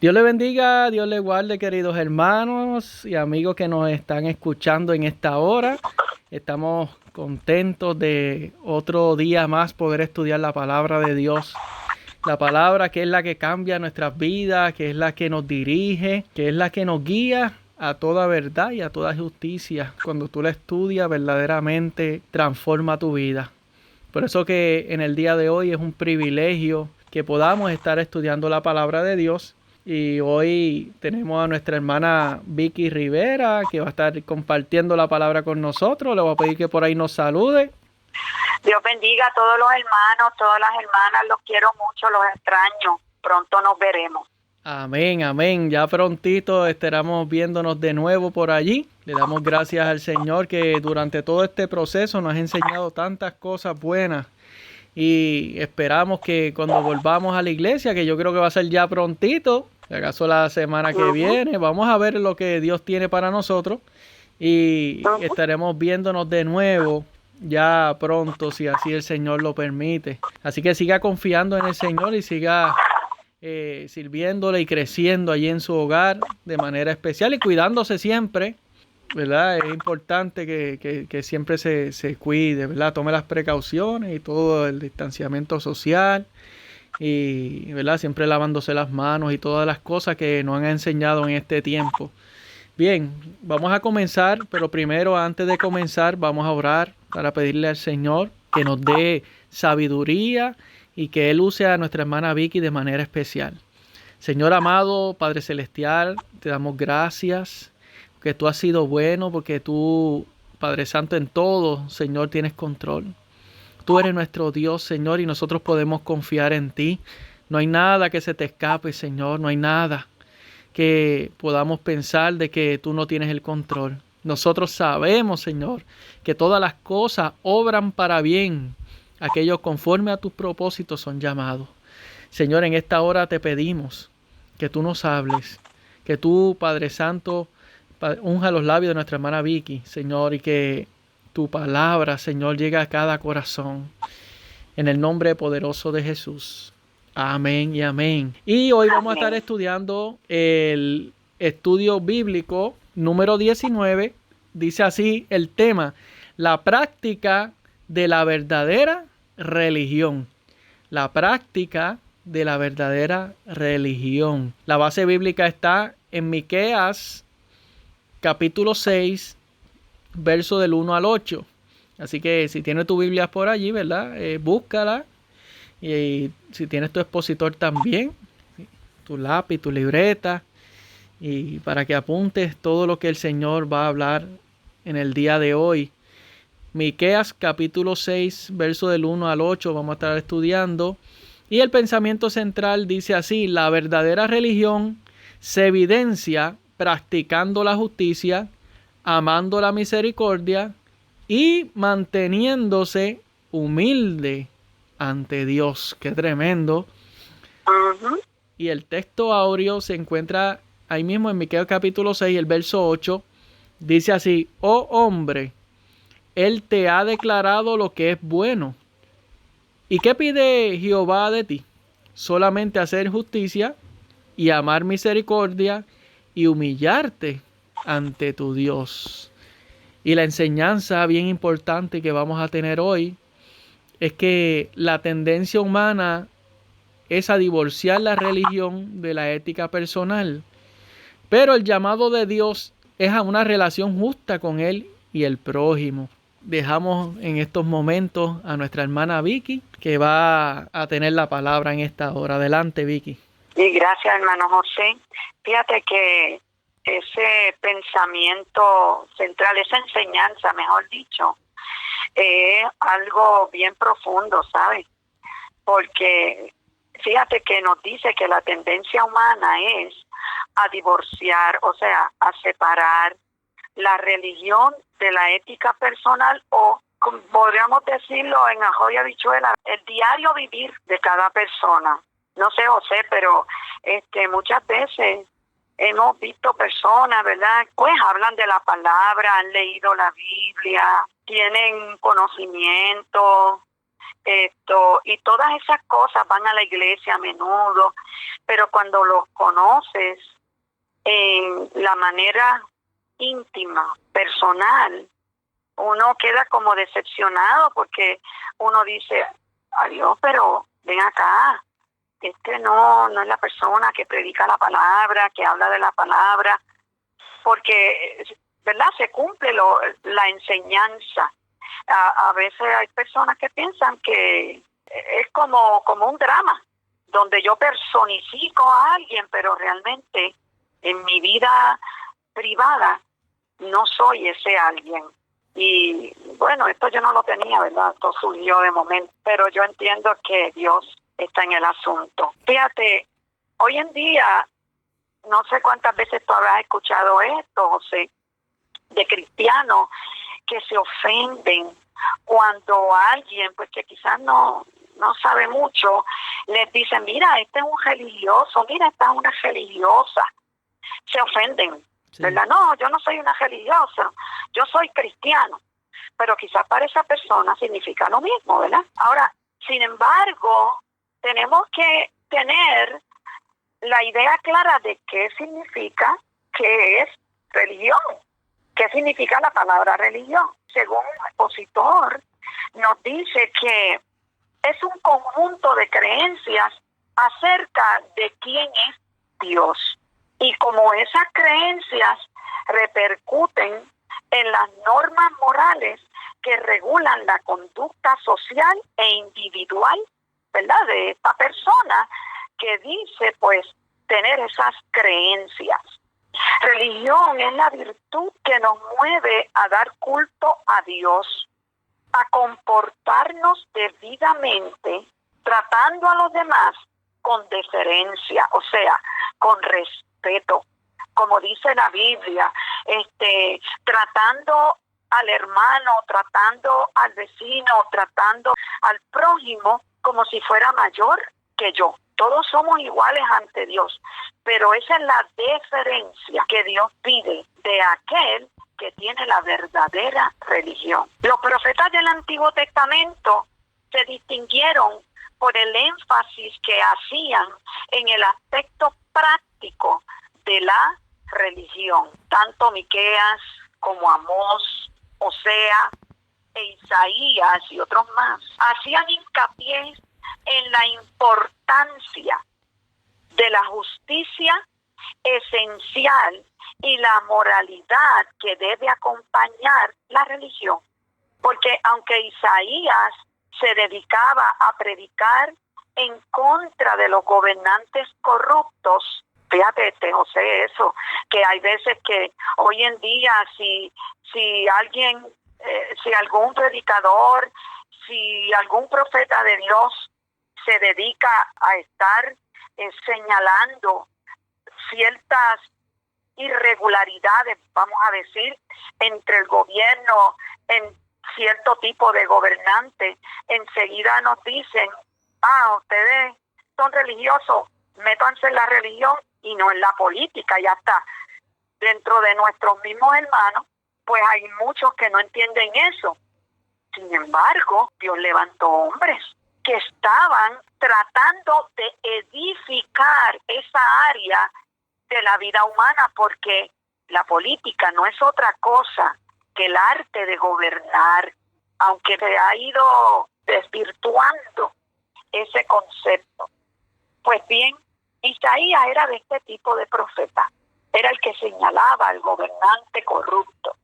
Dios le bendiga, Dios le guarde, queridos hermanos y amigos que nos están escuchando en esta hora. Estamos contentos de otro día más poder estudiar la palabra de Dios. La palabra que es la que cambia nuestras vidas, que es la que nos dirige, que es la que nos guía a toda verdad y a toda justicia. Cuando tú la estudias, verdaderamente transforma tu vida. Por eso que en el día de hoy es un privilegio que podamos estar estudiando la palabra de Dios. Y hoy tenemos a nuestra hermana Vicky Rivera, que va a estar compartiendo la palabra con nosotros. Le voy a pedir que por ahí nos salude. Dios bendiga a todos los hermanos, todas las hermanas, los quiero mucho, los extraño. Pronto nos veremos. Amén, amén. Ya prontito estaremos viéndonos de nuevo por allí. Le damos gracias al Señor que durante todo este proceso nos ha enseñado tantas cosas buenas. Y esperamos que cuando volvamos a la iglesia, que yo creo que va a ser ya prontito, si acaso la semana que viene, vamos a ver lo que Dios tiene para nosotros. Y estaremos viéndonos de nuevo ya pronto, si así el Señor lo permite. Así que siga confiando en el Señor y siga sirviéndole y creciendo allí en su hogar de manera especial y cuidándose siempre, ¿verdad? Es importante que siempre se cuide, ¿verdad? Tome las precauciones y todo el distanciamiento social y, ¿verdad? Siempre lavándose las manos y todas las cosas que nos han enseñado en este tiempo. Bien, vamos a comenzar, pero primero, antes de comenzar, vamos a orar para pedirle al Señor que nos dé sabiduría y que Él use a nuestra hermana Vicky de manera especial. Señor amado, Padre Celestial, te damos gracias, porque tú has sido bueno, porque tú, Padre Santo, en todo, Señor, tienes control. Tú eres nuestro Dios, Señor, y nosotros podemos confiar en ti. No hay nada que se te escape, Señor, no hay nada que podamos pensar de que tú no tienes el control. Nosotros sabemos, Señor, que todas las cosas obran para bien. Aquellos conforme a tus propósitos son llamados. Señor, en esta hora te pedimos que tú nos hables, que tú, Padre Santo, unja los labios de nuestra hermana Vicky, Señor, y que tu palabra, Señor, llegue a cada corazón. En el nombre poderoso de Jesús. Amén y amén. Y hoy vamos a estar estudiando el estudio bíblico número 19. Dice así el tema: la práctica de la verdadera religión. La práctica de la verdadera religión. La base bíblica está en Miqueas capítulo 6, verso del 1 al 8. Así que si tienes tu Biblia por allí, ¿verdad? Búscala. Y si tienes tu expositor también, tu lápiz, tu libreta, y para que apuntes todo lo que el Señor va a hablar en el día de hoy. Miqueas capítulo 6, verso del 1 al 8, vamos a estar estudiando. Y el pensamiento central dice así: la verdadera religión se evidencia practicando la justicia, amando la misericordia y manteniéndose humilde ante Dios. Qué tremendo. Y el texto áureo se encuentra ahí mismo en Miqueas capítulo 6, el verso 8. Dice así: oh hombre, Él te ha declarado lo que es bueno. ¿Y qué pide Jehová de ti? Solamente hacer justicia y amar misericordia y humillarte ante tu Dios. Y la enseñanza bien importante que vamos a tener hoy es que la tendencia humana es a divorciar la religión de la ética personal. Pero el llamado de Dios es a una relación justa con Él y el prójimo. Dejamos en estos momentos a nuestra hermana Vicky, que va a tener la palabra en esta hora. Adelante, Vicky. Y gracias, hermano José. Fíjate que ese pensamiento central, esa enseñanza, mejor dicho, es algo bien profundo, ¿sabes? Porque fíjate que nos dice que la tendencia humana es a divorciar, o sea, a separar la religión de la ética personal, o podríamos decirlo en ajo y habichuela, el diario vivir de cada persona. No sé, José, pero muchas veces hemos visto personas, ¿verdad? Pues hablan de la palabra, han leído la Biblia, tienen conocimiento, y todas esas cosas, van a la iglesia a menudo, pero cuando los conoces en la manera íntima, personal, uno queda como decepcionado porque uno dice, adiós, pero ven acá, no es la persona que predica la palabra, que habla de la palabra, porque, ¿verdad? Se cumple la enseñanza. A veces hay personas que piensan que es como un drama, donde yo personifico a alguien, pero realmente en mi vida privada no soy ese alguien. Y bueno, esto yo no lo tenía, ¿verdad? Esto surgió de momento, pero yo entiendo que Dios está en el asunto. Fíjate, hoy en día, no sé cuántas veces tú habrás escuchado esto, José, de cristianos que se ofenden cuando alguien, pues que quizás no sabe mucho, les dicen, mira, este es un religioso, mira, esta es una religiosa. Se ofenden, sí. ¿Verdad? No, yo no soy una religiosa, yo soy cristiano. Pero quizás para esa persona significa lo mismo, ¿verdad? Ahora, sin embargo, tenemos que tener la idea clara de qué significa que es religión. ¿Qué significa la palabra religión? Según el expositor, nos dice que es un conjunto de creencias acerca de quién es Dios. Y como esas creencias repercuten en las normas morales que regulan la conducta social e individual, ¿verdad?, de esta persona que dice, pues, tener esas creencias. Religión es la virtud que nos mueve a dar culto a Dios, a comportarnos debidamente, tratando a los demás con deferencia, o sea, con respeto, como dice la Biblia, tratando al hermano, tratando al vecino, tratando al prójimo como si fuera mayor que yo. Todos somos iguales ante Dios, pero esa es la deferencia que Dios pide de aquel que tiene la verdadera religión. Los profetas del Antiguo Testamento se distinguieron por el énfasis que hacían en el aspecto práctico de la religión. Tanto Miqueas como Amós, Osea e Isaías y otros más hacían hincapié en la importancia de la justicia esencial y la moralidad que debe acompañar la religión. Porque aunque Isaías se dedicaba a predicar en contra de los gobernantes corruptos, fíjate, José, eso, que hay veces que hoy en día si alguien, si algún predicador, si algún profeta de Dios se dedica a estar señalando ciertas irregularidades, vamos a decir, entre el gobierno, en cierto tipo de gobernante, enseguida nos dicen, ustedes son religiosos, métanse en la religión y no en la política, ya está. Dentro de nuestros mismos hermanos, pues hay muchos que no entienden eso. Sin embargo, Dios levantó hombres que estaban tratando de edificar esa área de la vida humana, porque la política no es otra cosa que el arte de gobernar, aunque se ha ido desvirtuando ese concepto. Pues bien, Isaías era de este tipo de profeta, era el que señalaba al gobernante corrupto.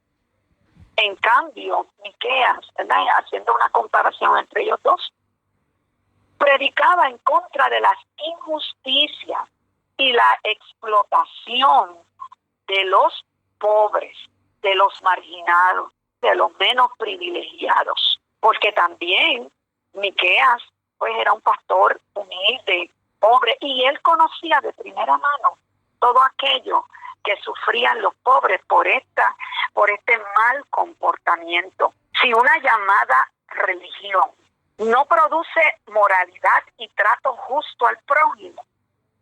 En cambio, Miqueas, ¿verdad?, haciendo una comparación entre ellos dos, predicaba en contra de las injusticias y la explotación de los pobres, de los marginados, de los menos privilegiados. Porque también Miqueas, pues, era un pastor humilde, pobre, y él conocía de primera mano todo aquello que sufrían los pobres por este mal comportamiento. Si una llamada religión no produce moralidad y trato justo al prójimo,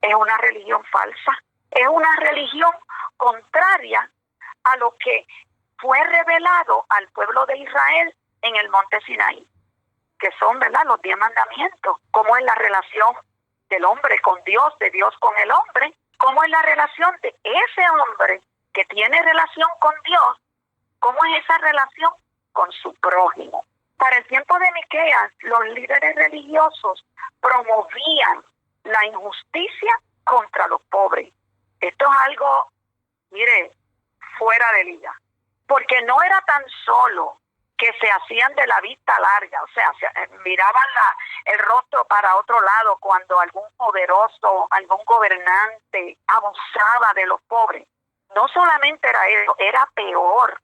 es una religión falsa, es una religión contraria a lo que fue revelado al pueblo de Israel en el monte Sinaí. que son, ¿verdad?, los 10 mandamientos. ¿Cómo es la relación del hombre con Dios, de Dios con el hombre? ¿Cómo es la relación de ese hombre que tiene relación con Dios? ¿Cómo es esa relación con su prójimo? Para el tiempo de Miqueas, los líderes religiosos promovían la injusticia contra los pobres. Esto es algo, mire, fuera de liga. Porque no era tan solo que se hacían de la vista larga, o sea, miraban el rostro para otro lado cuando algún poderoso, algún gobernante abusaba de los pobres. No solamente era eso, era peor,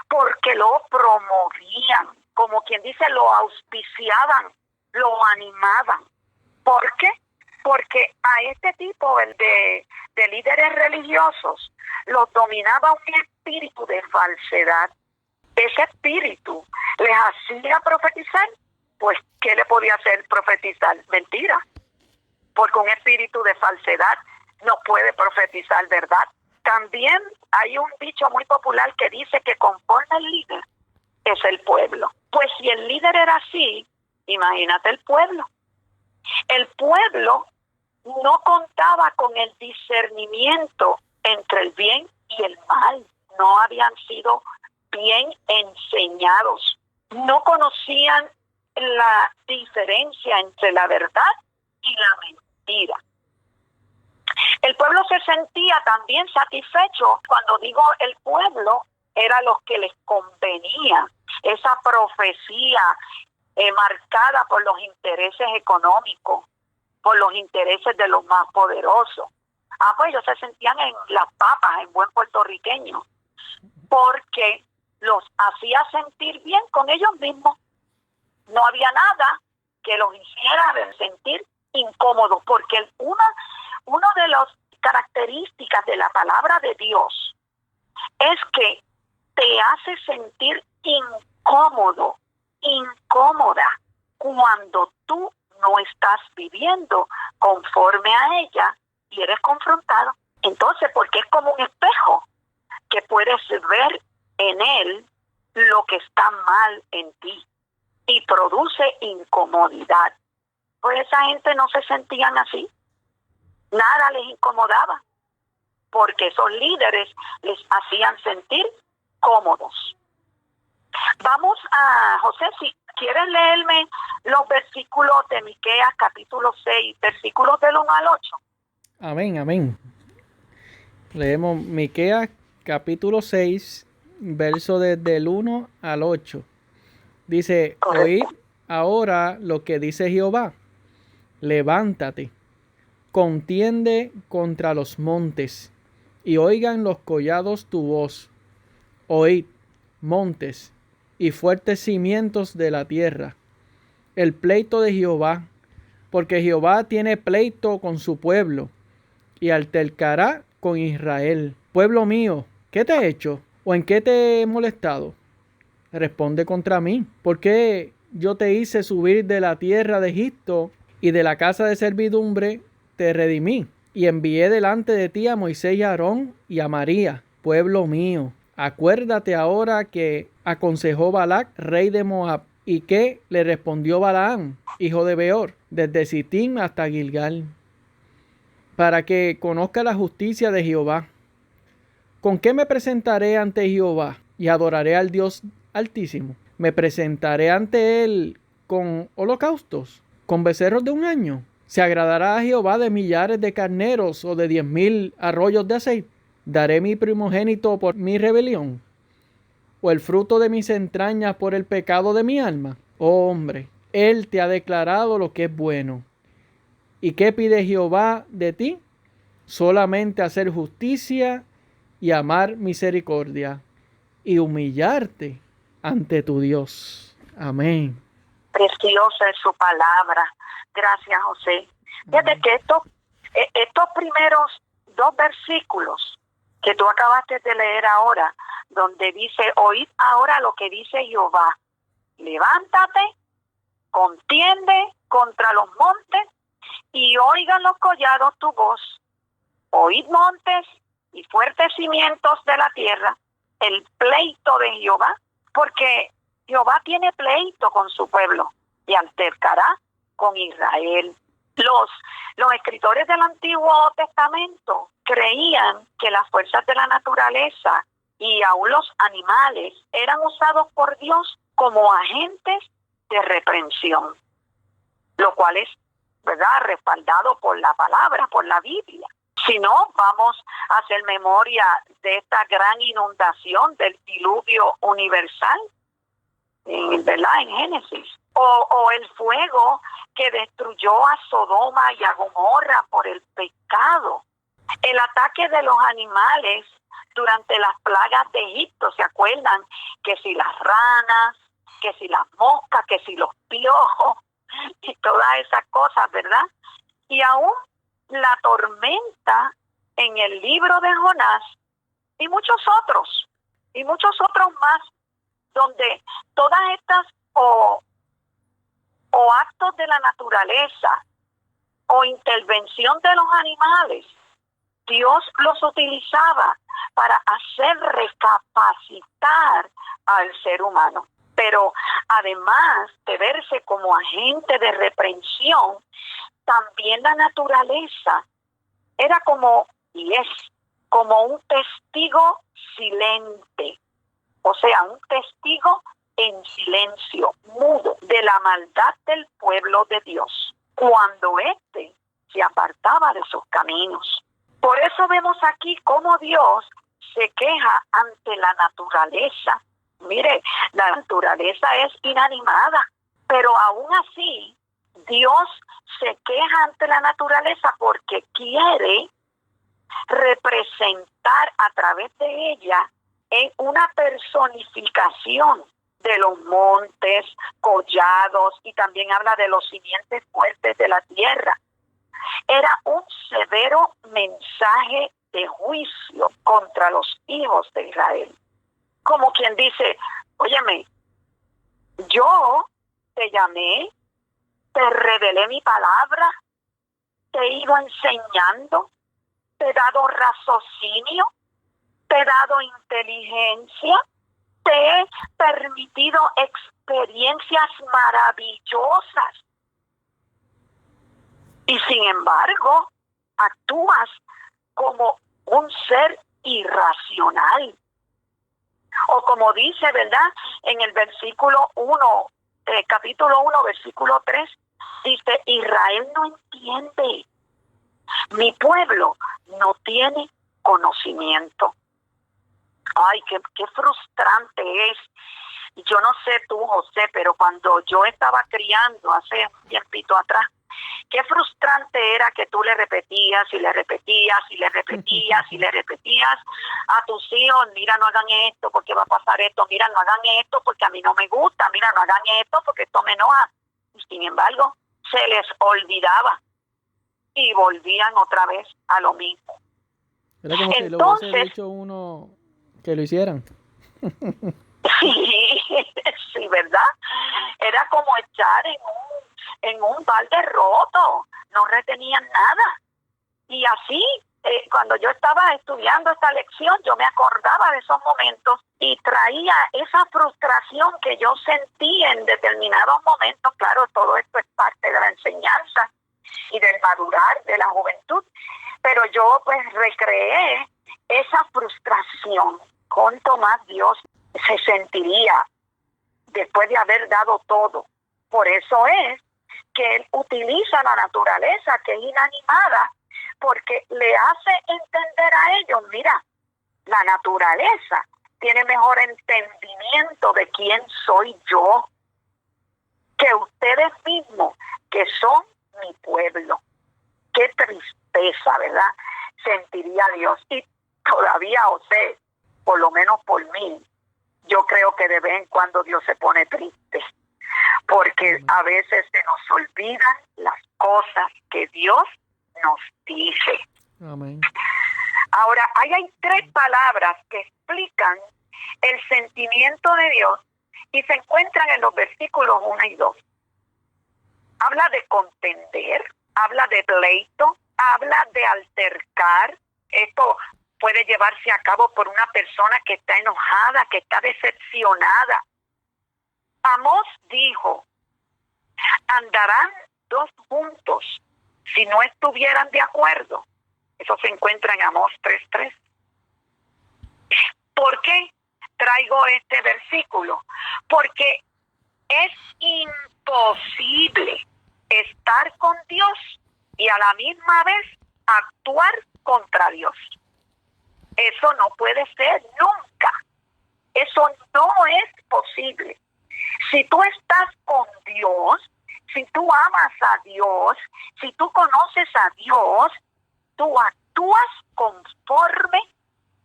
porque lo promovían, como quien dice, lo auspiciaban, lo animaban. ¿Por qué? Porque a este tipo de líderes religiosos los dominaba un espíritu de falsedad. Ese espíritu les hacía profetizar. Pues, ¿qué le podía hacer profetizar? Mentira. Porque un espíritu de falsedad no puede profetizar verdad. También hay un dicho muy popular que dice que conforme el líder es el pueblo. Pues si el líder era así, imagínate el pueblo. El pueblo no contaba con el discernimiento entre el bien y el mal. No habían sido bien enseñados. No conocían la diferencia entre la verdad y la mentira. El pueblo se sentía también satisfecho. Cuando digo el pueblo, era los que les convenía esa profecía marcada por los intereses económicos, por los intereses de los más poderosos. Pues ellos se sentían en las papas, en buen puertorriqueño, porque los hacía sentir bien con ellos mismos. No había nada que los hiciera sentir incómodos, porque una de las características de la palabra de Dios es que te hace sentir incómodo, incómoda, cuando tú no estás viviendo conforme a ella y eres confrontado. Entonces, porque es como un espejo que puedes ver en él lo que está mal en ti y produce incomodidad. Pues esa gente no se sentían así. Nada les incomodaba, porque esos líderes les hacían sentir cómodos. Vamos a, José, si quieres leerme los versículos de Miqueas capítulo 6, versículos del 1 al 8. Amén, amén. Leemos Miqueas capítulo 6, verso desde el 1 al 8. Dice: Correcto. Oíd ahora lo que dice Jehová. Levántate, contiende contra los montes, y oigan los collados tu voz. Oíd, montes, y fuertes cimientos de la tierra, el pleito de Jehová, porque Jehová tiene pleito con su pueblo, y altercará con Israel. Pueblo mío, ¿qué te he hecho? ¿O en qué te he molestado? Responde contra mí. ¿Por qué yo te hice subir de la tierra de Egipto, y de la casa de servidumbre te redimí, y envié delante de ti a Moisés y a Aarón y a María? Pueblo mío, acuérdate ahora que aconsejó Balac, rey de Moab, y que le respondió Balaam, hijo de Beor, desde Sittim hasta Gilgal, para que conozca la justicia de Jehová. ¿Con qué me presentaré ante Jehová y adoraré al Dios Altísimo? ¿Me presentaré ante él con holocaustos, con becerros de un año? ¿Se agradará a Jehová de millares de carneros o de 10,000 arroyos de aceite? ¿Daré mi primogénito por mi rebelión, o el fruto de mis entrañas por el pecado de mi alma? Oh hombre, él te ha declarado lo que es bueno. ¿Y qué pide Jehová de ti? Solamente hacer justicia y amar misericordia y humillarte ante tu Dios. Amén. Preciosa es su palabra. Gracias, José. Fíjate que estos primeros 2 versículos que tú acabaste de leer ahora, donde dice: oíd ahora lo que dice Jehová, levántate, contiende contra los montes, y oigan los collados tu voz. Oíd, montes, y fuertes cimientos de la tierra, el pleito de Jehová, porque Jehová tiene pleito con su pueblo. y altercará con Israel. Los escritores del Antiguo Testamento creían que las fuerzas de la naturaleza y aún los animales eran usados por Dios como agentes de reprensión, lo cual es, ¿verdad?, respaldado por la palabra, por la Biblia. Si no, vamos a hacer memoria de esta gran inundación del diluvio universal, ¿verdad?, en Génesis. O el fuego que destruyó a Sodoma y a Gomorra por el pecado. El ataque de los animales durante las plagas de Egipto, ¿se acuerdan? Que si las ranas, que si las moscas, que si los piojos y todas esas cosas, ¿verdad? Y aún la tormenta en el libro de Jonás y muchos otros más, donde todas estas o actos de la naturaleza o intervención de los animales, Dios los utilizaba para hacer recapacitar al ser humano. Pero además de verse como agente de reprensión, también la naturaleza era como, y es, como un testigo silente, o sea, un testigo en silencio, mudo, de la maldad del pueblo de Dios, cuando éste se apartaba de sus caminos. Por eso vemos aquí cómo Dios se queja ante la naturaleza. Mire, la naturaleza es inanimada, pero aún así Dios se queja ante la naturaleza porque quiere representar a través de ella en una personificación de los montes, collados, y también habla de los simientes fuertes de la tierra. Era un severo mensaje de juicio contra los hijos de Israel. Como quien dice, óyeme, yo te llamé, te revelé mi palabra, te he ido enseñando, te he dado raciocinio, te he dado inteligencia, te he permitido experiencias maravillosas. Y sin embargo, actúas como un ser irracional. O como dice, ¿verdad?, en el versículo 1, capítulo 1, versículo 3, dice, Israel no entiende, mi pueblo no tiene conocimiento. Ay, qué frustrante es. Yo no sé tú, José, pero cuando yo estaba criando hace un tiempito atrás, qué frustrante era que tú le repetías y le repetías y le repetías y le repetías a tus hijos, mira, no hagan esto porque va a pasar esto, mira, no hagan esto porque a mí no me gusta, mira, no hagan esto porque esto me enoja. Y sin embargo, se les olvidaba y volvían otra vez a lo mismo. Era como si lo hubiese dicho uno que lo hicieran. Sí, ¿verdad? Era como echar en un balde roto, no retenían nada. Y así, cuando yo estaba estudiando esta lección, yo me acordaba de esos momentos y traía esa frustración que yo sentí en determinados momentos. Claro, todo esto es parte de la enseñanza y del madurar de la juventud, pero yo pues recreé esa frustración. ¿Cuánto más Dios se sentiría después de haber dado todo? Por eso es que Él utiliza la naturaleza, que es inanimada, porque le hace entender a ellos, mira, la naturaleza tiene mejor entendimiento de quién soy yo que ustedes mismos, que son mi pueblo. Qué tristeza, ¿verdad?, sentiría Dios. Y todavía, José, por lo menos por mí, yo creo que de vez en cuando Dios se pone triste, porque a veces se nos olvidan las cosas que Dios nos dice. Amén. Ahora, hay 3 palabras que explican el sentimiento de Dios y se encuentran en los versículos 1 y 2. Habla de contender, habla de pleito, habla de altercar. Esto puede llevarse a cabo por una persona que está enojada, que está decepcionada. Amós dijo, ¿Andarán dos juntos si no estuvieran de acuerdo? Eso se encuentra en Amós 3:3. ¿Por qué traigo este versículo? Porque es imposible estar con Dios y a la misma vez actuar contra Dios. Eso no puede ser nunca. Eso no es posible. Si tú estás con Dios, si tú amas a Dios, si tú conoces a Dios, tú actúas conforme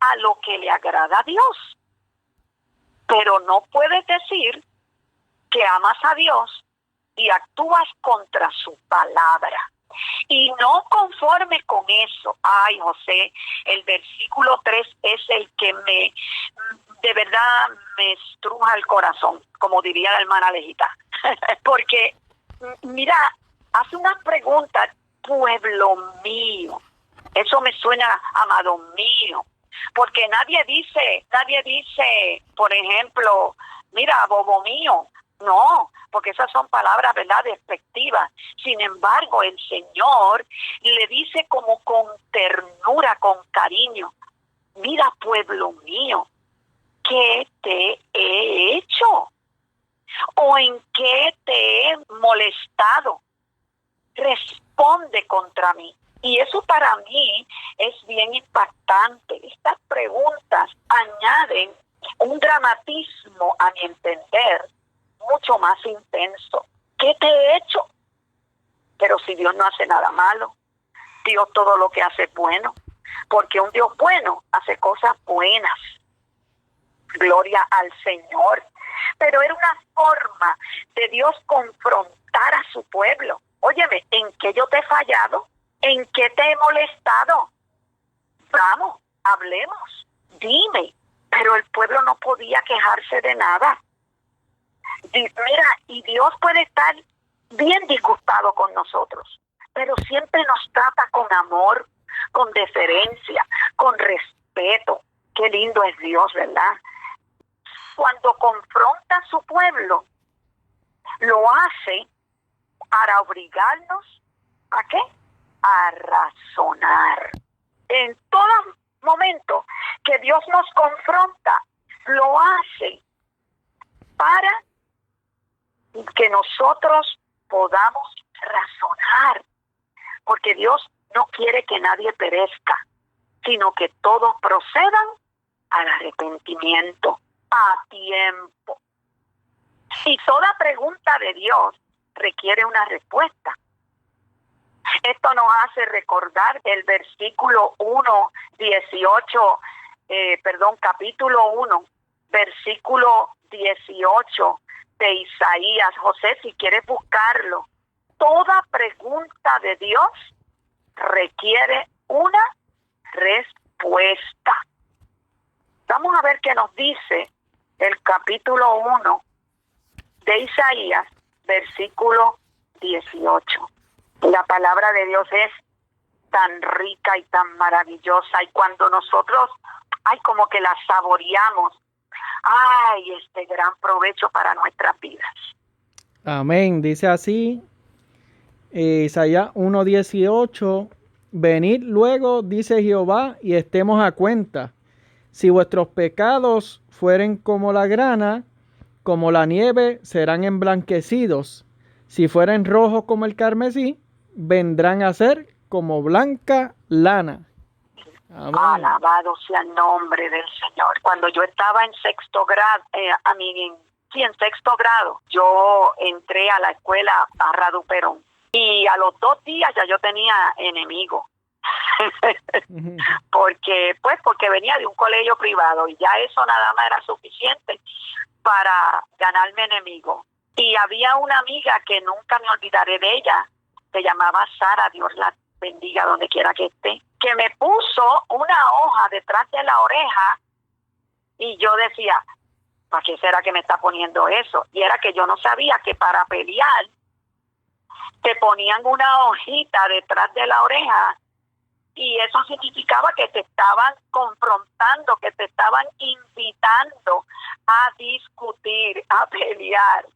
a lo que le agrada a Dios. Pero no puedes decir que amas a Dios y actúas contra su palabra. Y no conforme con eso. Ay, José, el versículo 3 es el que de verdad me estruja el corazón, como diría la hermana Lejita. Porque, mira, hace unas preguntas, pueblo mío. Eso me suena amado mío. Porque nadie dice, por ejemplo, mira, bobo mío. No, porque esas son palabras, ¿verdad?, despectivas. Sin embargo, el Señor le dice como con ternura, con cariño, mira, pueblo mío, ¿qué te he hecho? ¿O en qué te he molestado? Responde contra mí. Y eso para mí es bien impactante. Estas preguntas añaden un dramatismo, a mi entender, mucho más intenso. ¿Qué te he hecho? Pero si Dios no hace nada malo, Dios todo lo que hace es bueno, porque un Dios bueno hace cosas buenas. Gloria al Señor. Pero era una forma de Dios confrontar a su pueblo. Óyeme, ¿en qué yo te he fallado? ¿En qué te he molestado? Vamos, hablemos, dime. Pero el pueblo no podía quejarse de nada. Mira, y Dios puede estar bien disgustado con nosotros, pero siempre nos trata con amor, con deferencia, con respeto. Qué lindo es Dios, ¿verdad? Cuando confronta a su pueblo, lo hace para obligarnos ¿a qué? A razonar. En todo momento que Dios nos confronta, lo hace para que nosotros podamos razonar, porque Dios no quiere que nadie perezca, sino que todos procedan al arrepentimiento a tiempo. Y toda pregunta de Dios requiere una respuesta. Esto nos hace recordar el versículo 1, 18, capítulo 1, versículo 18 de Isaías. José, si quieres buscarlo, toda pregunta de Dios requiere una respuesta. Vamos a ver qué nos dice el capítulo 1 de Isaías, versículo 18. La palabra de Dios es tan rica y tan maravillosa, y cuando nosotros, como que la saboreamos, este gran provecho para nuestras vidas. Amén. Dice así, Isaías 1:18, venid luego, dice Jehová, y estemos a cuenta. Si vuestros pecados fueren como la grana, como la nieve, serán emblanquecidos. Si fueren rojos como el carmesí, vendrán a ser como blanca lana. Amén. Alabado sea el nombre del Señor. Cuando yo estaba en sexto grado, en sexto grado, yo entré a la escuela a Radu Perón. Y a los 2 días ya yo tenía enemigos. porque venía de un colegio privado y ya eso nada más era suficiente para ganarme enemigos. Y había una amiga que nunca me olvidaré de ella, se llamaba Sara, Dios la bendiga donde quiera que esté, que me puso una hoja detrás de la oreja y yo decía, ¿para qué será que me está poniendo eso? Y era que yo no sabía que para pelear te ponían una hojita detrás de la oreja y eso significaba que te estaban confrontando, que te estaban invitando a discutir, a pelear.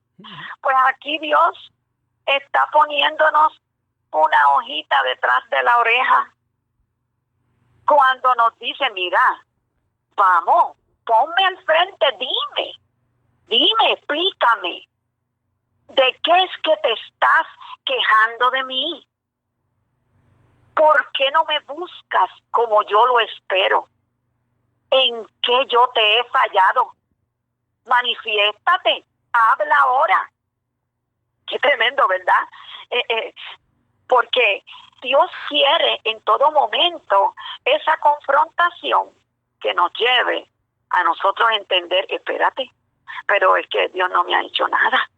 Pues aquí Dios está poniéndonos una hojita detrás de la oreja cuando nos dice, mira, vamos, ponme al frente, dime, explícame, ¿de qué es que te estás quejando de mí? ¿Por qué no me buscas como yo lo espero? ¿En qué yo te he fallado? Manifiéstate, habla ahora. Qué tremendo, ¿verdad? Porque Dios quiere en todo momento esa confrontación que nos lleve a nosotros a entender, espérate, pero es que Dios no me ha hecho nada.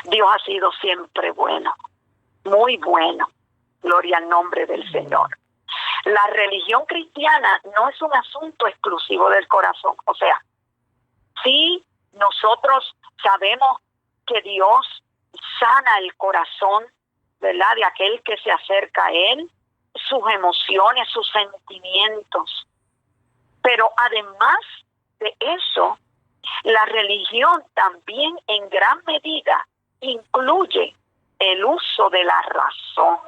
Dios ha sido siempre bueno, muy bueno. Gloria al nombre del Señor. La religión cristiana no es un asunto exclusivo del corazón. O sea, sí, nosotros sabemos que Dios sana el corazón, ¿verdad?, de aquel que se acerca a Él, sus emociones, sus sentimientos. Pero además de eso, la religión también en gran medida incluye el uso de la razón.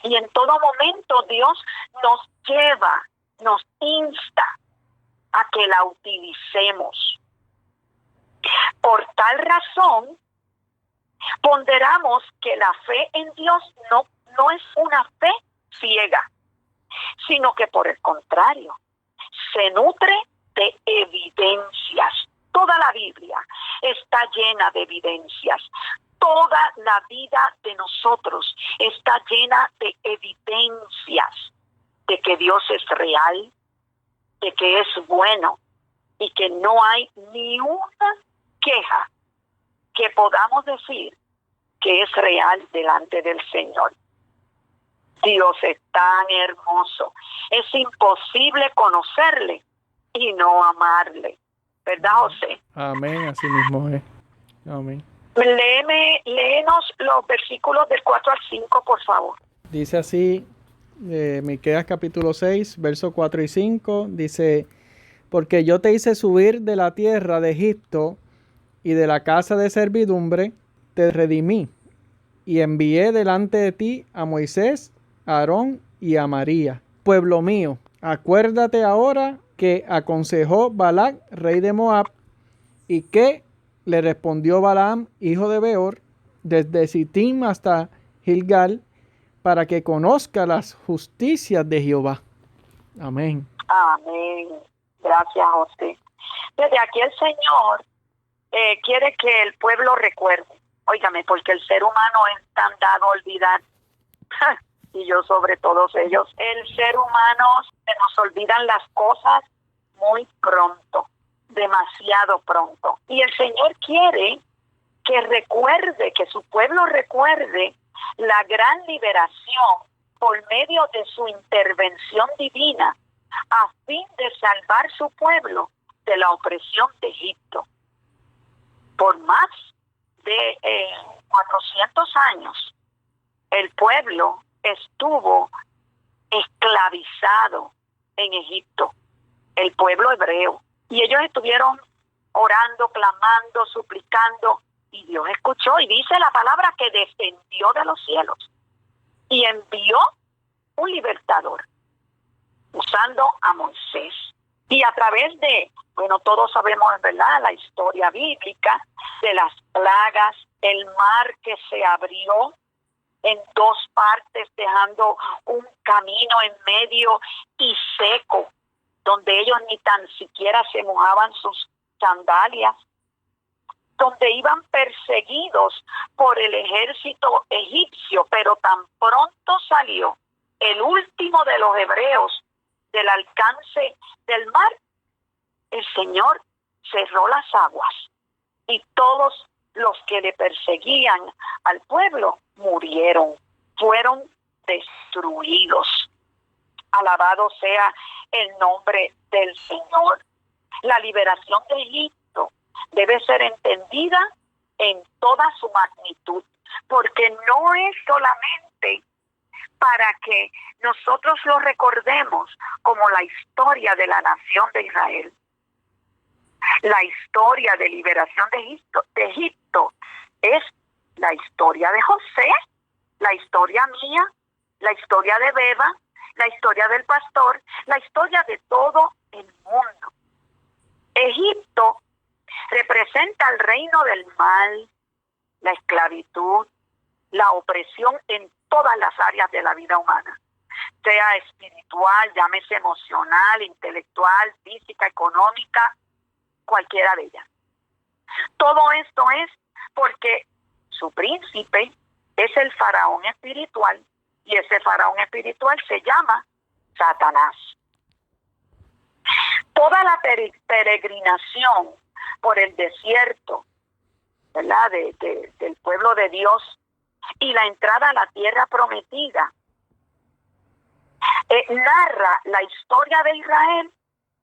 Y en todo momento Dios nos lleva, nos insta a que la utilicemos. Por tal razón, ponderamos que la fe en Dios no es una fe ciega, sino que por el contrario, se nutre de evidencias. Toda la Biblia está llena de evidencias. Toda la vida de nosotros está llena de evidencias de que Dios es real, de que es bueno y que no hay ni una queja que podamos decir que es real delante del Señor. Dios es tan hermoso. Es imposible conocerle y no amarle. ¿Verdad, José? Amén, así mismo es. Amén. Léenos los versículos del 4 al 5, por favor. Dice así, Miqueas capítulo 6, versos 4 y 5, dice, porque yo te hice subir de la tierra de Egipto y de la casa de servidumbre, te redimí y envié delante de ti a Moisés, a Aarón y a María. Pueblo mío, acuérdate ahora que aconsejó Balac, rey de Moab, y que le respondió Balaam, hijo de Beor, desde Sittim hasta Gilgal, para que conozca las justicias de Jehová. Amén. Amén. Gracias, José. Desde aquí el Señor quiere que el pueblo recuerde. Óigame, porque el ser humano es tan dado a olvidar. Y yo sobre todos ellos. El ser humano se nos olvidan las cosas muy pronto, demasiado pronto. Y el Señor quiere que recuerde, que su pueblo recuerde la gran liberación por medio de su intervención divina a fin de salvar su pueblo de la opresión de Egipto. Por más de 400 años, el pueblo estuvo esclavizado en Egipto, el pueblo hebreo. Y ellos estuvieron orando, clamando, suplicando, y Dios escuchó, y dice la palabra que descendió de los cielos y envió un libertador, usando a Moisés. Y a través de, todos sabemos, ¿verdad?, la historia bíblica de las plagas, el mar que se abrió en dos partes, dejando un camino en medio y seco, donde ellos ni tan siquiera se mojaban sus sandalias, donde iban perseguidos por el ejército egipcio, pero tan pronto salió el último de los hebreos del alcance del mar, el Señor cerró las aguas y todos los que le perseguían al pueblo murieron, fueron destruidos. Alabado sea el nombre del Señor. La liberación de Egipto debe ser entendida en toda su magnitud, porque no es solamente para que nosotros lo recordemos como la historia de la nación de Israel. La historia de liberación de Egipto es La historia de José, la historia mía, la historia de Beba, la historia del pastor, la historia de todo el mundo. Egipto representa el reino del mal, la esclavitud, la opresión en todas las áreas de la vida humana, sea espiritual, llámese emocional, intelectual, física, económica, cualquiera de ellas. Todo esto es porque su príncipe es el faraón espiritual, y ese faraón espiritual se llama Satanás. Toda la peregrinación por el desierto, ¿verdad?, del pueblo de Dios, y la entrada a la tierra prometida, narra la historia de Israel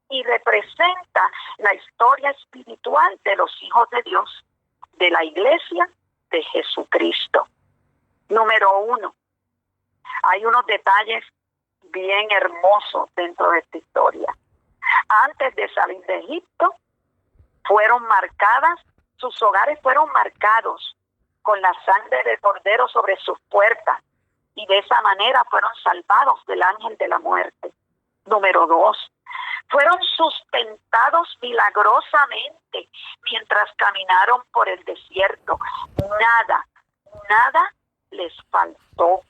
y representa la historia espiritual de los hijos de Dios, de la iglesia de Jesucristo. Número 1, hay unos detalles bien hermosos dentro de esta historia. Antes de salir de Egipto, sus hogares fueron marcados con la sangre del cordero sobre sus puertas, y de esa manera fueron salvados del ángel de la muerte. Número 2, fueron sustentados milagrosamente mientras caminaron por el desierto. Nada les faltó.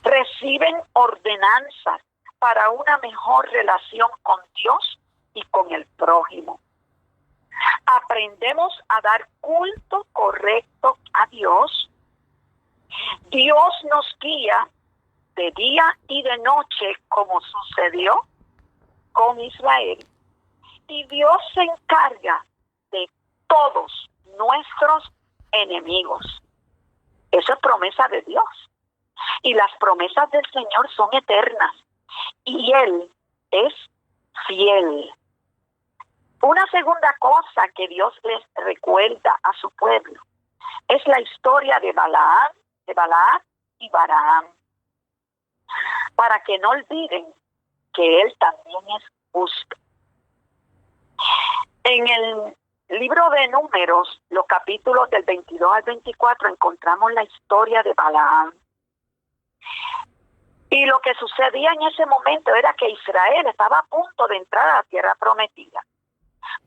Reciben ordenanzas para una mejor relación con Dios y con el prójimo. Aprendemos a dar culto correcto a Dios. Dios nos guía de día y de noche, como sucedió con Israel. Y Dios se encarga de todos nuestros enemigos. Esa es promesa de Dios. Y las promesas del Señor son eternas. Y Él es fiel. Una segunda cosa que Dios les recuerda a su pueblo es la historia de Balac y Balaam, para que no olviden que Él también es justo. En el libro de Números, los capítulos del 22 al 24, encontramos la historia de Balaam. Y lo que sucedía en ese momento era que Israel estaba a punto de entrar a la tierra prometida,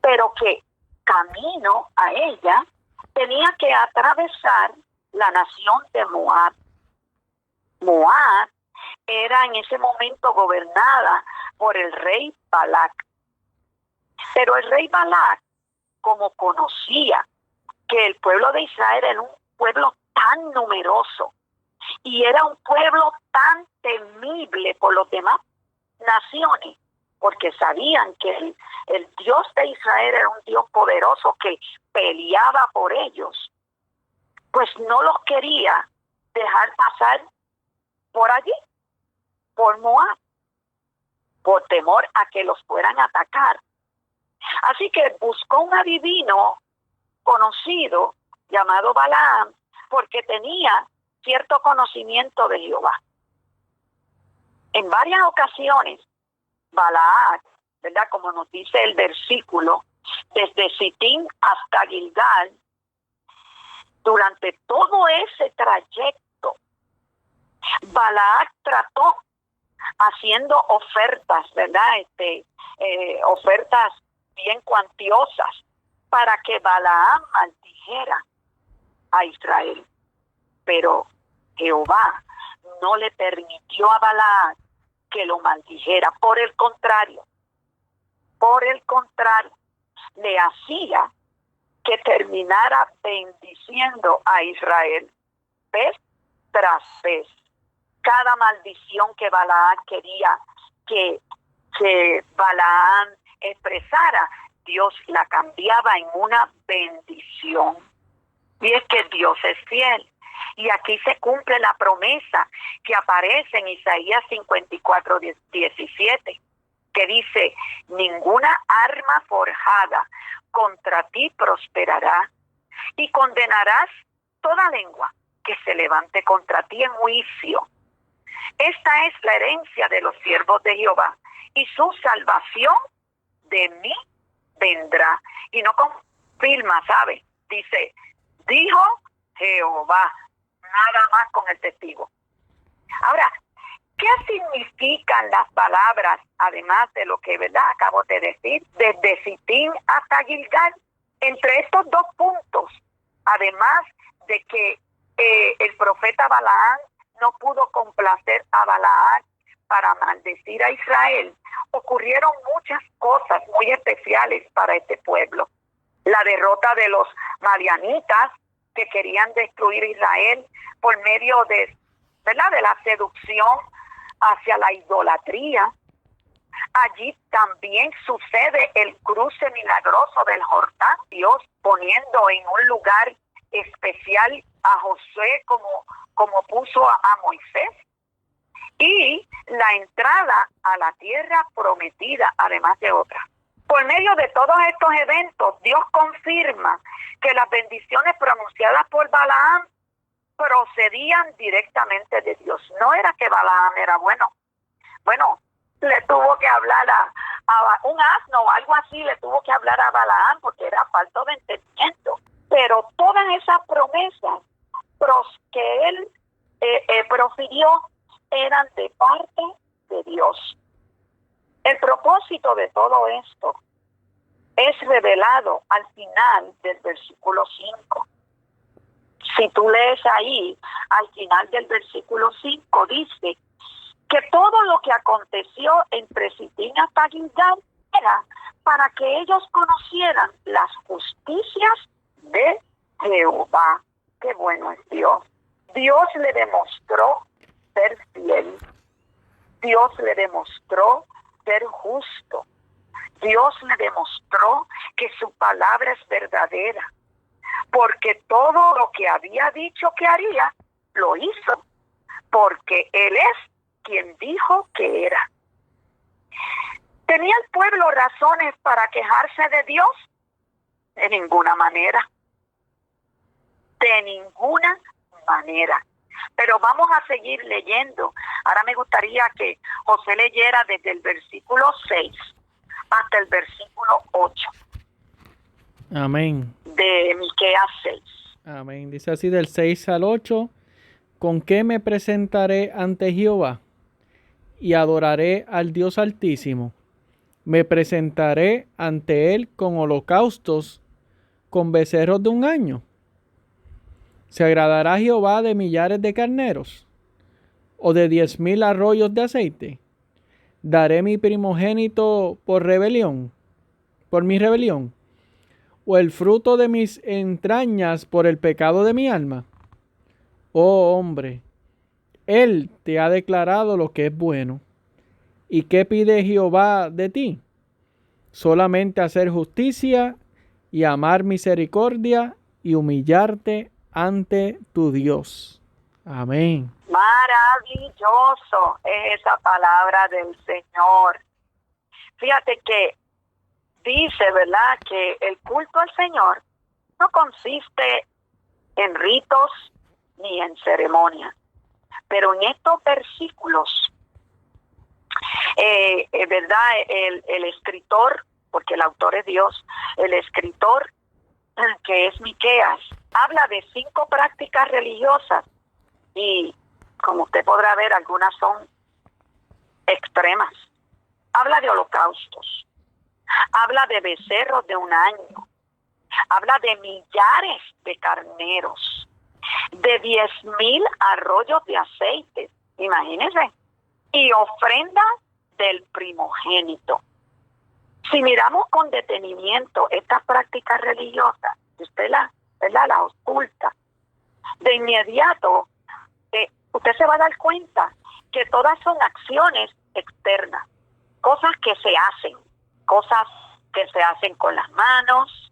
pero que camino a ella tenía que atravesar la nación de Moab. Moab era en ese momento gobernada por el rey Balac. Pero el rey Balac, como conocía que el pueblo de Israel era un pueblo tan numeroso y era un pueblo tan temible por los demás naciones, porque sabían que el Dios de Israel era un Dios poderoso que peleaba por ellos, pues no los quería dejar pasar por allí, por Moab, por temor a que los fueran a atacar. Así que buscó un adivino conocido llamado Balaam, porque tenía cierto conocimiento de Jehová. En varias ocasiones, Balac, ¿verdad?, como nos dice el versículo, desde Sitín hasta Gilgal, durante todo ese trayecto, Balac trató haciendo ofertas, ¿verdad?, ofertas bien cuantiosas para que Balaam maldijera a Israel. Pero Jehová no le permitió a Balaam que lo maldijera. Por el contrario, le hacía que terminara bendiciendo a Israel vez tras vez. Cada maldición que Balaam quería que Balaam expresara, Dios la cambiaba en una bendición. Y es que Dios es fiel. Y aquí se cumple la promesa que aparece en Isaías 54:17, que dice: ninguna arma forjada contra ti prosperará, y condenarás toda lengua que se levante contra ti en juicio. Esta es la herencia de los siervos de Jehová, y su salvación de mí vendrá. Y no confirma, ¿sabe? Dice, dijo Jehová. Nada más con el testigo. Ahora, ¿qué significan las palabras, además de lo que, ¿verdad?, acabo de decir, desde Sitín hasta Gilgal? Entre estos dos puntos, además de que el profeta Balaam no pudo complacer a Balaam para maldecir a Israel, ocurrieron muchas cosas muy especiales para este pueblo. La derrota de los madianitas, que querían destruir Israel por medio de, ¿verdad?, de la seducción hacia la idolatría. Allí también sucede el cruce milagroso del Jordán, Dios poniendo en un lugar especial a Josué como puso a Moisés, y la entrada a la tierra prometida, además de otras. Por medio de todos estos eventos, Dios confirma que las bendiciones pronunciadas por Balaam procedían directamente de Dios. No era que Balaam era bueno. Bueno, le tuvo que hablar a un asno o algo así, le tuvo que hablar a Balaam porque era falto de entendimiento. Pero todas esas promesas que él profirió eran de parte de Dios. El propósito de todo esto es revelado al final del versículo 5. Si tú lees ahí, al final del versículo 5, dice que todo lo que aconteció entre Sitín hasta Gilgal era para que ellos conocieran las justicias de Jehová. Qué bueno es Dios. Dios le demostró ser fiel. Dios le demostró ser justo. Dios le demostró que su palabra es verdadera, porque todo lo que había dicho que haría, lo hizo, porque Él es quien dijo que era. ¿Tenía el pueblo razones para quejarse de Dios? De ninguna manera. De ninguna manera. Pero vamos a seguir leyendo. Ahora me gustaría que José leyera desde el versículo 6 hasta el versículo 8. Amén. De Miqueas 6. Amén. Dice así del 6 al 8. ¿Con qué me presentaré ante Jehová y adoraré al Dios Altísimo? Me presentaré ante Él con holocaustos, con becerros de un año. ¿Se agradará Jehová de millares de carneros? ¿O de 10,000 arroyos de aceite? ¿Daré mi primogénito por rebelión? ¿Por mi rebelión? ¿O el fruto de mis entrañas por el pecado de mi alma? Oh hombre, Él te ha declarado lo que es bueno. ¿Y qué pide Jehová de ti? Solamente hacer justicia y amar misericordia y humillarte ante tu Dios. Amén. Maravilloso es esa palabra del Señor. Fíjate que dice, ¿verdad?, que el culto al Señor no consiste en ritos ni en ceremonias. Pero en estos versículos, ¿verdad?, el escritor, porque el autor es Dios, el escritor, que es Miqueas, habla de 5 prácticas religiosas y, como usted podrá ver, algunas son extremas. Habla de holocaustos, habla de becerros de un año, habla de millares de carneros, de 10,000 arroyos de aceite, imagínense, y ofrenda del primogénito. Si miramos con detenimiento estas prácticas religiosas, usted las oculta, de inmediato usted se va a dar cuenta que todas son acciones externas, cosas que se hacen con las manos,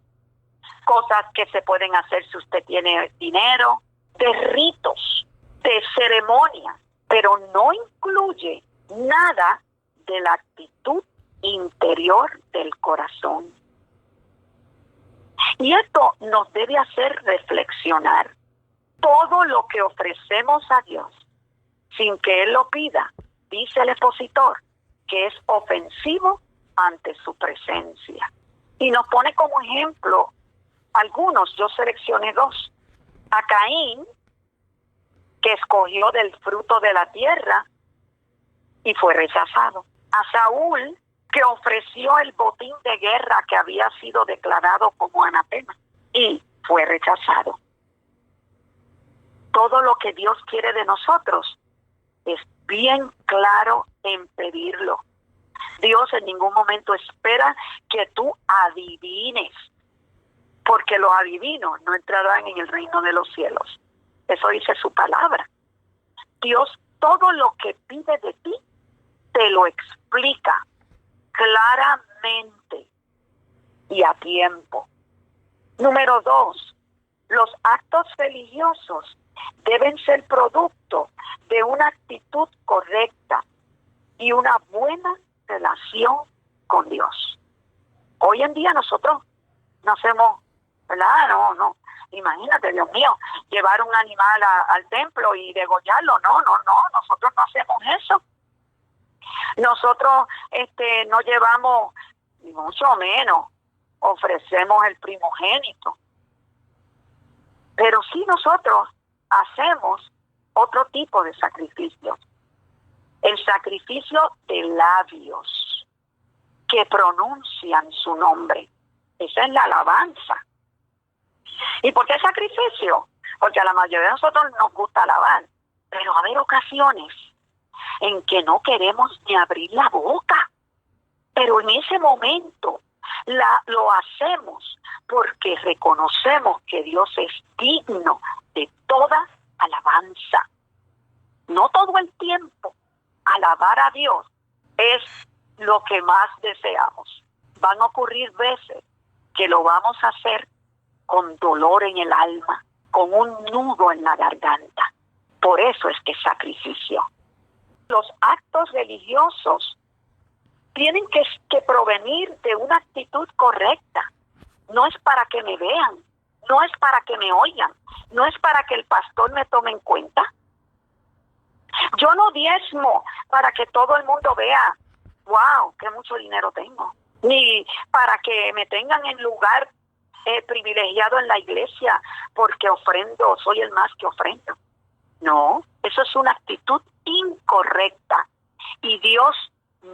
cosas que se pueden hacer si usted tiene dinero, de ritos, de ceremonias, pero no incluye nada de la actitud interior del corazón. Y esto nos debe hacer reflexionar. Todo lo que ofrecemos a Dios, sin que Él lo pida, dice el expositor, que es ofensivo ante su presencia. Y nos pone como ejemplo algunos, yo seleccioné 2. A Caín, que escogió del fruto de la tierra y fue rechazado. A Saúl, que ofreció el botín de guerra que había sido declarado como anatema y fue rechazado. Todo lo que Dios quiere de nosotros es bien claro en pedirlo. Dios en ningún momento espera que tú adivines, porque los adivinos no entrarán en el reino de los cielos. Eso dice su palabra. Dios todo lo que pide de ti te lo explica claramente y a tiempo. Número 2, los actos religiosos deben ser producto de una actitud correcta y una buena relación con Dios. Hoy en día nosotros no hacemos, ¿verdad? No. Imagínate, Dios mío, llevar un animal al templo y degollarlo. No, nosotros no hacemos eso. Nosotros no llevamos, ni mucho menos, ofrecemos el primogénito. Pero sí nosotros hacemos otro tipo de sacrificio. El sacrificio de labios que pronuncian su nombre. Esa es la alabanza. ¿Y por qué sacrificio? Porque a la mayoría de nosotros nos gusta alabar, pero va a haber ocasiones en que no queremos ni abrir la boca. Pero en ese momento lo hacemos porque reconocemos que Dios es digno de toda alabanza. No todo el tiempo. Alabar a Dios es lo que más deseamos. Van a ocurrir veces que lo vamos a hacer con dolor en el alma, con un nudo en la garganta. Por eso es que es sacrificio. Los actos religiosos tienen que provenir de una actitud correcta. No es para que me vean, no es para que me oigan, no es para que el pastor me tome en cuenta. Yo no diezmo para que todo el mundo vea, wow, qué mucho dinero tengo. Ni para que me tengan en lugar privilegiado en la iglesia porque ofrendo, soy el más que ofrendo. No, eso es una actitud incorrecta y Dios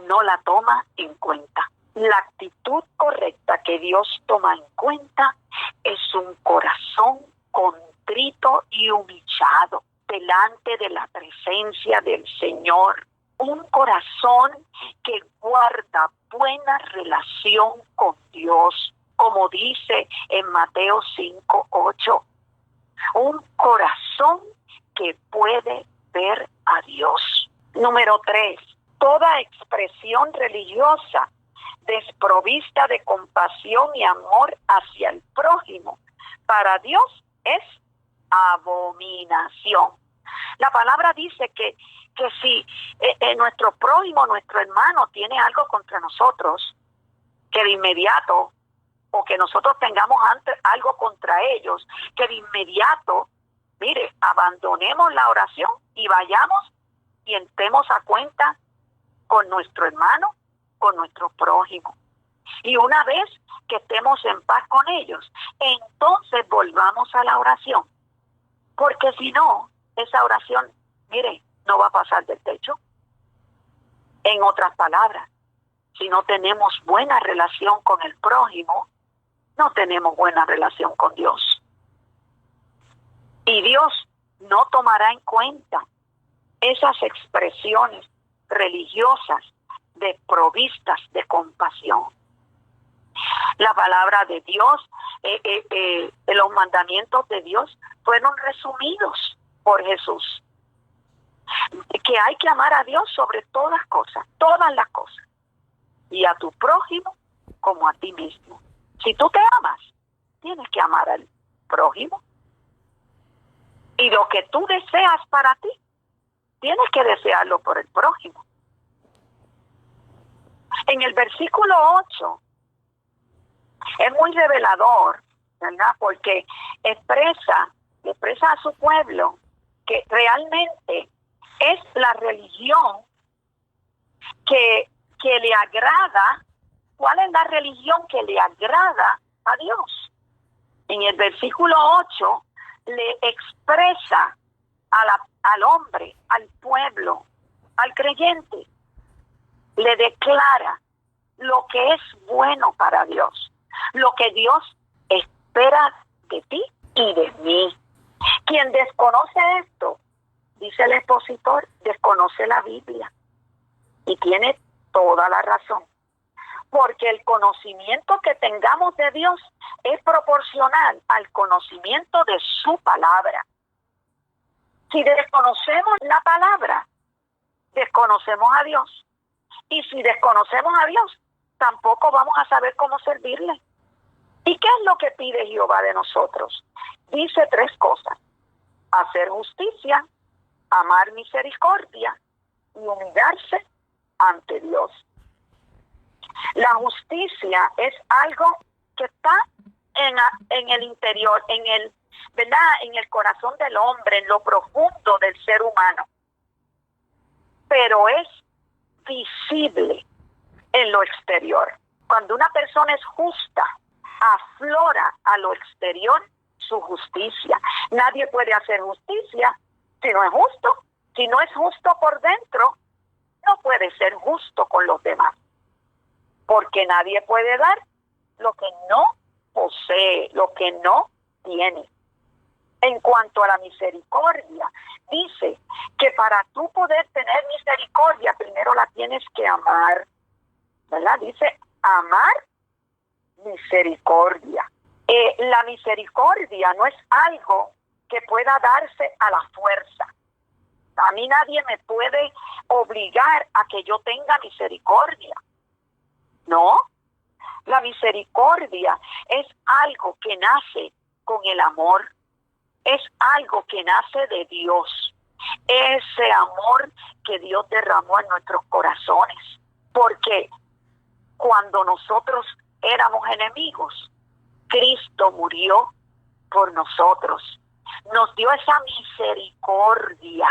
no la toma en cuenta. La actitud correcta que Dios toma en cuenta es un corazón contrito y humillado delante de la presencia del Señor. Un corazón que guarda buena relación con Dios, como dice en Mateo 5:8. Un corazón que puede ver a Dios. Número 3, toda expresión religiosa desprovista de compasión y amor hacia el prójimo, para Dios es abominación. La palabra dice que si nuestro prójimo, nuestro hermano tiene algo contra nosotros, que de inmediato, o que nosotros tengamos algo contra ellos, que de inmediato, mire, abandonemos la oración y vayamos y entremos a cuenta con nuestro hermano, con nuestro prójimo. Y una vez que estemos en paz con ellos, entonces volvamos a la oración. Porque si no, esa oración, mire, no va a pasar del techo. En otras palabras, si no tenemos buena relación con el prójimo, no tenemos buena relación con Dios. Y Dios no tomará en cuenta esas expresiones religiosas desprovistas de compasión. La palabra de Dios, los mandamientos de Dios fueron resumidos por Jesús. Que hay que amar a Dios sobre todas las cosas. Y a tu prójimo como a ti mismo. Si tú te amas, tienes que amar al prójimo. Y lo que tú deseas para ti, tienes que desearlo por el prójimo. En el versículo 8 es muy revelador, ¿verdad? Porque expresa a su pueblo que realmente es la religión que le agrada. ¿Cuál es la religión que le agrada a Dios? En el versículo 8 le expresa al hombre, al pueblo, al creyente, le declara lo que es bueno para Dios, lo que Dios espera de ti y de mí. Quien desconoce esto, dice el expositor, desconoce la Biblia. Y tiene toda la razón. Porque el conocimiento que tengamos de Dios es proporcional al conocimiento de su palabra. Si desconocemos la palabra, desconocemos a Dios. Y si desconocemos a Dios, tampoco vamos a saber cómo servirle. ¿Y qué es lo que pide Jehová de nosotros? Dice 3 cosas: hacer justicia, amar misericordia y humillarse ante Dios. La justicia es algo que está en el interior, ¿verdad? En el corazón del hombre, en lo profundo del ser humano. Pero es visible en lo exterior. Cuando una persona es justa, aflora a lo exterior su justicia. Nadie puede hacer justicia si no es justo. Si no es justo por dentro, no puede ser justo con los demás. Porque nadie puede dar lo que no posee, lo que no tiene. En cuanto a la misericordia, dice que para tú poder tener misericordia, primero la tienes que amar, ¿verdad? Dice amar misericordia. La misericordia no es algo que pueda darse a la fuerza. A mí nadie me puede obligar a que yo tenga misericordia. No, la misericordia es algo que nace con el amor. Es algo que nace de Dios. Ese amor que Dios derramó en nuestros corazones. Porque cuando nosotros éramos enemigos, Cristo murió por nosotros. Nos dio esa misericordia.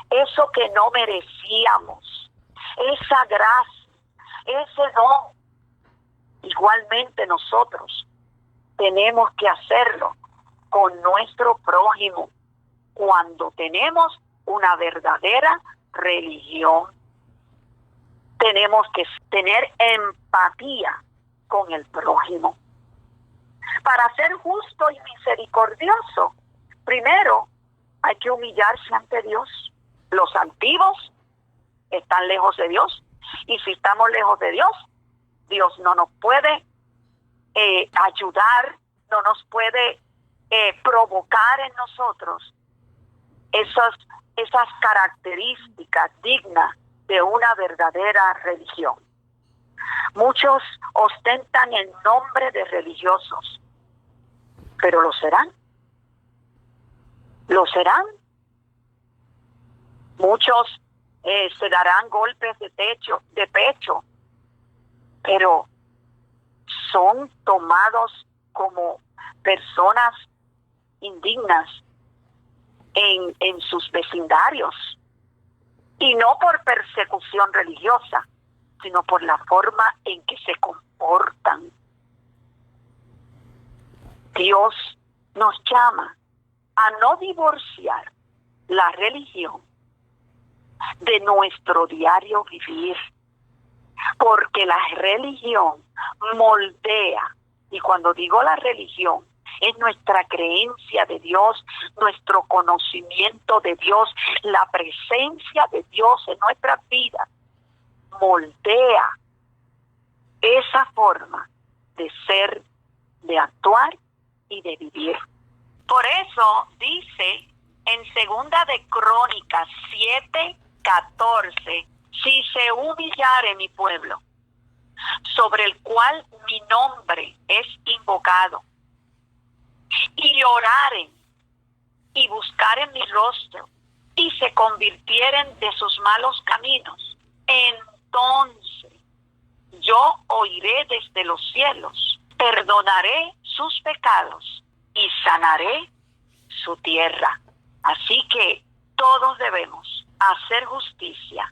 Eso que no merecíamos. Esa gracia. Ese don. Igualmente nosotros tenemos que hacerlo con nuestro prójimo cuando tenemos una verdadera religión. Tenemos que tener empatía con el prójimo. Para ser justo y misericordioso, primero hay que humillarse ante Dios. Los altivos están lejos de Dios. Y si estamos lejos de Dios, Dios no nos puede ayudar, no nos puede provocar en nosotros esas características dignas de una verdadera religión. Muchos ostentan el nombre de religiosos, pero ¿lo serán? ¿Lo serán? Muchos se darán golpes de pecho, pero son tomados como personas indignas en sus vecindarios, y no por persecución religiosa, sino por la forma en que se comportan. Dios nos llama a no divorciar la religión de nuestro diario vivir, porque la religión moldea, y cuando digo la religión, es nuestra creencia de Dios, nuestro conocimiento de Dios, la presencia de Dios en nuestras vidas, moldea esa forma de ser, de actuar y de vivir. Por eso dice en 2 de Crónicas 7:14, si se humillare mi pueblo, sobre el cual mi nombre es invocado, y oraren y buscaren mi rostro, y se convirtieren de sus malos caminos, entonces yo oiré desde los cielos, perdonaré sus pecados y sanaré su tierra. Así que todos debemos hacer justicia,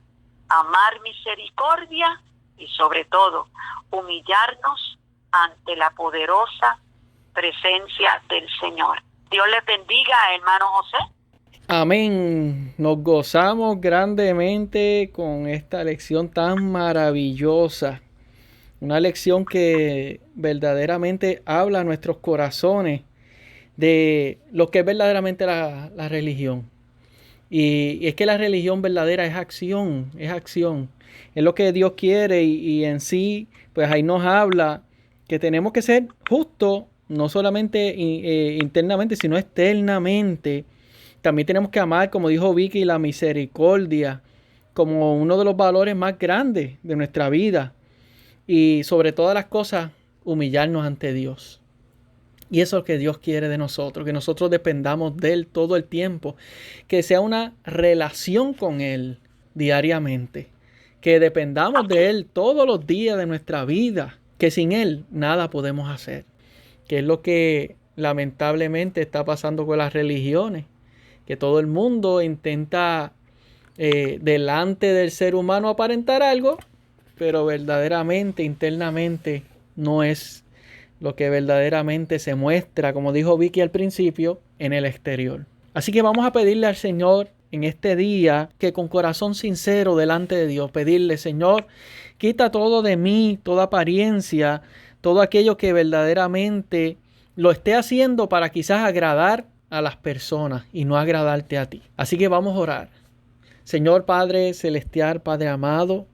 amar misericordia y sobre todo humillarnos ante la poderosa presencia del Señor. Dios les bendiga, hermano José. Amén. Nos gozamos grandemente con esta lección tan maravillosa. Una lección que verdaderamente habla a nuestros corazones de lo que es verdaderamente la religión. Y es que la religión verdadera es acción, es acción. Es lo que Dios quiere y en sí, pues ahí nos habla que tenemos que ser justos, no solamente internamente, sino externamente. También tenemos que amar, como dijo Vicky, la misericordia como uno de los valores más grandes de nuestra vida. Y sobre todas las cosas, humillarnos ante Dios. Y eso es lo que Dios quiere de nosotros, que nosotros dependamos de Él todo el tiempo, que sea una relación con Él diariamente, que dependamos de Él todos los días de nuestra vida, que sin Él nada podemos hacer, que es lo que lamentablemente está pasando con las religiones, que todo el mundo intenta delante del ser humano aparentar algo, pero verdaderamente, internamente, no es lo que verdaderamente se muestra, como dijo Vicky al principio, en el exterior. Así que vamos a pedirle al Señor en este día que con corazón sincero delante de Dios, pedirle, Señor, quita todo de mí, toda apariencia, todo aquello que verdaderamente lo esté haciendo para quizás agradar a las personas y no agradarte a ti. Así que vamos a orar. Señor Padre Celestial, Padre amado,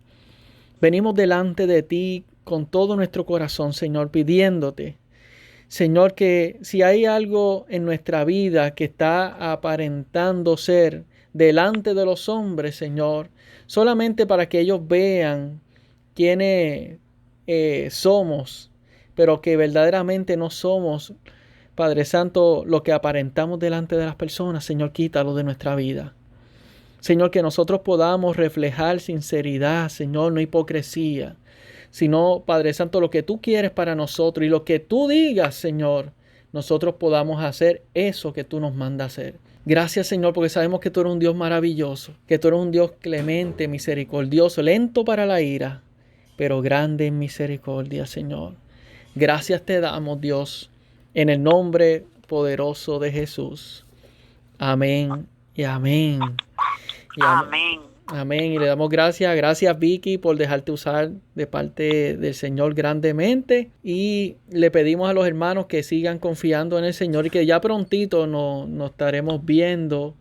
venimos delante de ti con todo nuestro corazón, Señor, pidiéndote, Señor, que si hay algo en nuestra vida que está aparentando ser delante de los hombres, Señor, solamente para que ellos vean quiénes somos, pero que verdaderamente no somos, Padre Santo, lo que aparentamos delante de las personas, Señor, quítalo de nuestra vida. Señor, que nosotros podamos reflejar sinceridad, Señor, no hipocresía, sino, Padre Santo, lo que tú quieres para nosotros y lo que tú digas, Señor, nosotros podamos hacer eso que tú nos mandas hacer. Gracias, Señor, porque sabemos que tú eres un Dios maravilloso, que tú eres un Dios clemente, misericordioso, lento para la ira, pero grande en misericordia, Señor. Gracias te damos, Dios, en el nombre poderoso de Jesús. Amén y amén. Amén. Amén. Y le damos gracias. Gracias, Vicky, por dejarte usar de parte del Señor grandemente. Y le pedimos a los hermanos que sigan confiando en el Señor y que ya prontito nos estaremos viendo.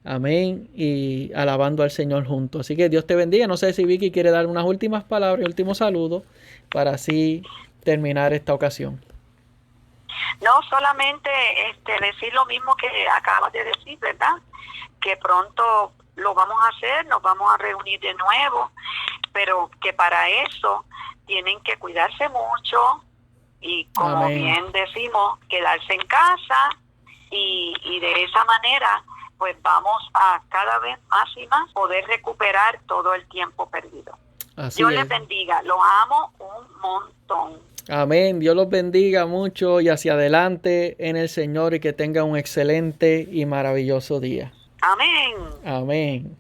Amén. Y alabando al Señor juntos. Así que Dios te bendiga. No sé si Vicky quiere dar unas últimas palabras y último saludo para así terminar esta ocasión. No, solamente decir lo mismo que acabas de decir, ¿verdad? Que pronto lo vamos a hacer, nos vamos a reunir de nuevo, pero que para eso tienen que cuidarse mucho y, como Amén. bien decimos, quedarse en casa y de esa manera pues vamos a cada vez más y más poder recuperar todo el tiempo perdido. Así Dios es. les bendiga, los amo un montón. Amén. Dios los bendiga mucho y hacia adelante en el Señor y que tengan un excelente y maravilloso día. Amén. Amén.